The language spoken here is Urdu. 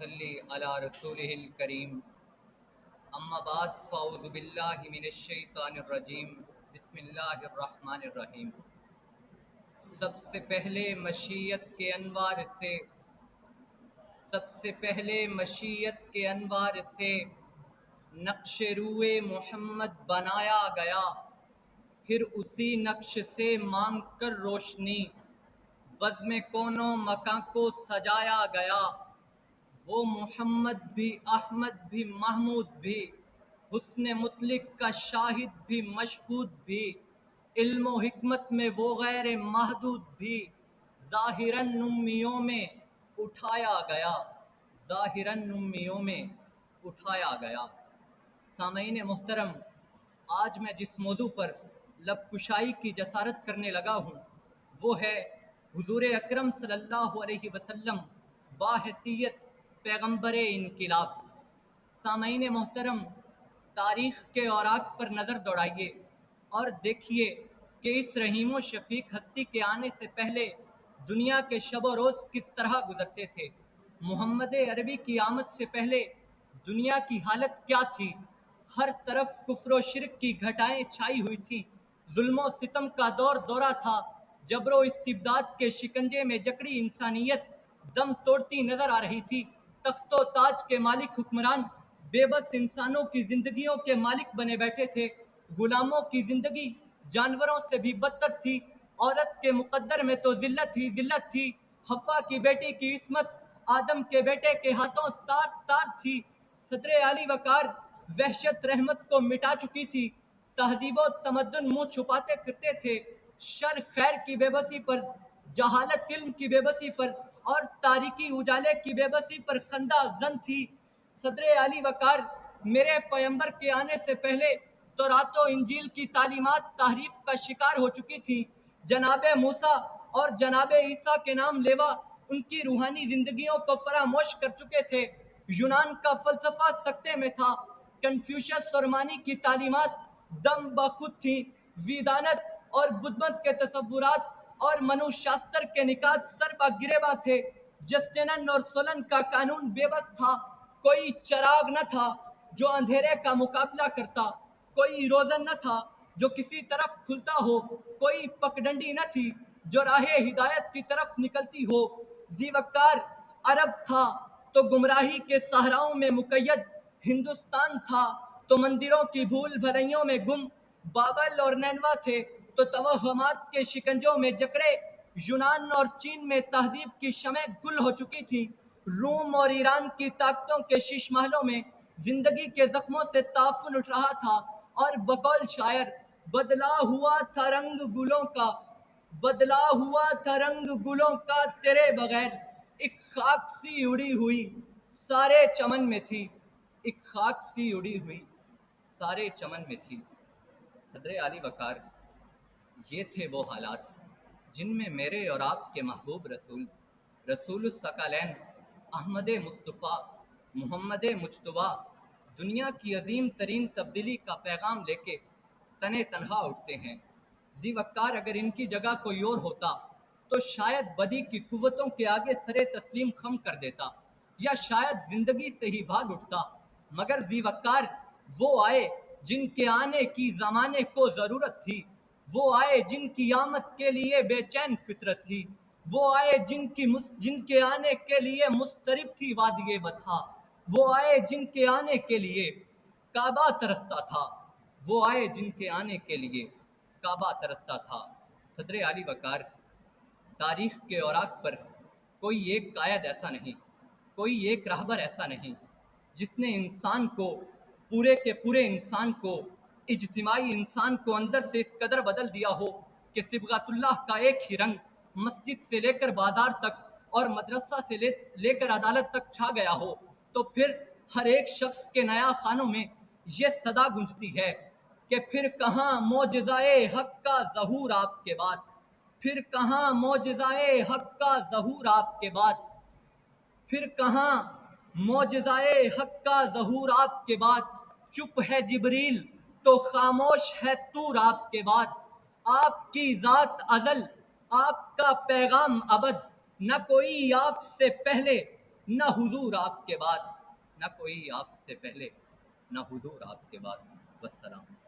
صلی علی رسولہ الکریم اما بعد فاعوذ باللہ من الشیطان الرجیم بسم اللہ الرحمن الرحیم۔ سب سے پہلے مشیت کے انوار سے نقش روئے محمد بنایا گیا، پھر اسی نقش سے مانگ کر روشنی بزم کون و مکاں کو سجایا گیا۔ وہ محمد بھی، احمد بھی، محمود بھی، حسن مطلق کا شاہد بھی، مشہود بھی، علم و حکمت میں وہ غیر محدود بھی، ظاہراً امیوں میں اٹھایا گیا۔ سامعین محترم، آج میں جس موضوع پر لب کشائی کی جسارت کرنے لگا ہوں وہ ہے حضور اکرم صلی اللہ علیہ وسلم باحیثیت پیغمبر انقلاب۔ سامعین محترم، تاریخ کے اوراق پر نظر دوڑائیے اور دیکھیے کہ اس رحیم و شفیق ہستی کے آنے سے پہلے دنیا کے شب و روز کس طرح گزرتے تھے۔ محمد عربی کی آمد سے پہلے دنیا کی حالت کیا تھی؟ ہر طرف کفر و شرک کی گھٹائیں چھائی ہوئی تھی، ظلم و ستم کا دورہ تھا، جبر و استبداد کے شکنجے میں جکڑی انسانیت دم توڑتی نظر آ رہی تھی۔ تخت و تاج کے مالک حکمران بے بس انسانوں کی زندگیوں کے مالک بنے بیٹھے تھے۔ غلاموں کی زندگی جانوروں سے بھی بدتر تھی۔ عورت کے مقدر میں تو ذلت ہی ذلت تھی۔ حوا کی بیٹی کی عصمت آدم کے بیٹے کے ہاتھوں تار تار تھی۔ صدر علی وقار وحشت رحمت کو مٹا چکی تھی۔ تہذیب و تمدن منہ چھپاتے پھرتے تھے۔ شر خیر کی بے بسی پر، جہالت علم کی بے بسی پر اور تاریکی اجالے کی بے بسی پر خندہ زن تھی۔ صدر علی وقار میرے پیمبر کے آنے سے پہلے تورات و انجیل کی تعلیمات تحریف کا شکار ہو چکی تھی۔ جناب موسیٰ اور جناب عیسیٰ کے نام لیوا ان کی روحانی زندگیوں کو فراموش کر چکے تھے۔ یونان کا فلسفہ سکتے میں تھا۔ کنفیوشس اور مانی کی تعلیمات دم بخود تھیں۔ ویدانت اور بدھ مت کے تصورات اور منو شاستر کے نکات سربا گریباں تھے۔ جسٹینن اور سولن کا قانون بے بس تھا۔ کوئی چراغ نہ تھا جو اندھیرے کا مقابلہ کرتا، کوئی روزن نہ تھا جو کسی طرف کھلتا ہو، کوئی پگڈنڈی نہ تھی جو راہ ہدایت کی طرف نکلتی ہو۔ ذی وقار عرب تھا تو گمراہی کے صحراؤں میں مقید، ہندوستان تھا تو مندروں کی بھول بھلائیوں میں گم، بابل اور نینوا تھے تو توہمات کے شکنجوں میں جکڑے۔ یونان اور چین میں تہذیب کی شمع گل ہو چکی تھی۔ روم اور ایران کی طاقتوں کے شیش محلوں میں زندگی کے زخموں سے تعفن اٹھ رہا تھا، اور بقول شاعر بدلا ہوا تھا رنگ گلوں کا تیرے بغیر، ایک خاک سی اڑی ہوئی سارے چمن میں تھی، صدر علی وقار، یہ تھے وہ حالات جن میں میرے اور آپ کے محبوب رسول الثقلین احمد مصطفیٰ محمد مجتبیٰ دنیا کی عظیم ترین تبدیلی کا پیغام لے کے تنے تنہا اٹھتے ہیں۔ ذی وقار اگر ان کی جگہ کوئی اور ہوتا تو شاید بدی کی قوتوں کے آگے سرے تسلیم خم کر دیتا، یا شاید زندگی سے ہی بھاگ اٹھتا۔ مگر ذی وقار وہ آئے جن کے آنے کی زمانے کو ضرورت تھی، وہ آئے جن کی آمد کے لیے بے چین فطرت تھی، وہ آئے جن کے آنے کے لیے مضطرب تھی وادی بطحا، وہ آئے جن کے آنے کے لیے کعبہ ترستا تھا۔ صدر علی وقار، تاریخ کے اوراق پر کوئی ایک قائد ایسا نہیں، کوئی ایک راہبر ایسا نہیں جس نے انسان کو، پورے کے پورے انسان کو، اجتماعی انسان کو اندر سے اس قدر بدل دیا ہو کہ صبغت اللہ کا ایک ہی رنگ مسجد سے لے کر بازار تک اور مدرسہ سے لے کر عدالت تک چھا گیا ہو۔ تو پھر ہر ایک شخص کے نیا خانوں میں یہ صدا گونجتی ہے کہ پھر کہاں معجزۂ حق کا ظہور آپ کے بعد، پھر کہاں معجزۂ حق کا ظہور آپ کے بعد، پھر کہاں معجزۂ حق کا ظہور آپ کے بعد، چپ ہے جبریل تو خاموش ہے طور آپ کے بعد، آپ کی ذات ازل، آپ کا پیغام ابد، نہ کوئی آپ سے پہلے نہ حضور آپ کے بعد، نہ کوئی آپ سے پہلے، نہ حضور آپ کے بعد. والسلام.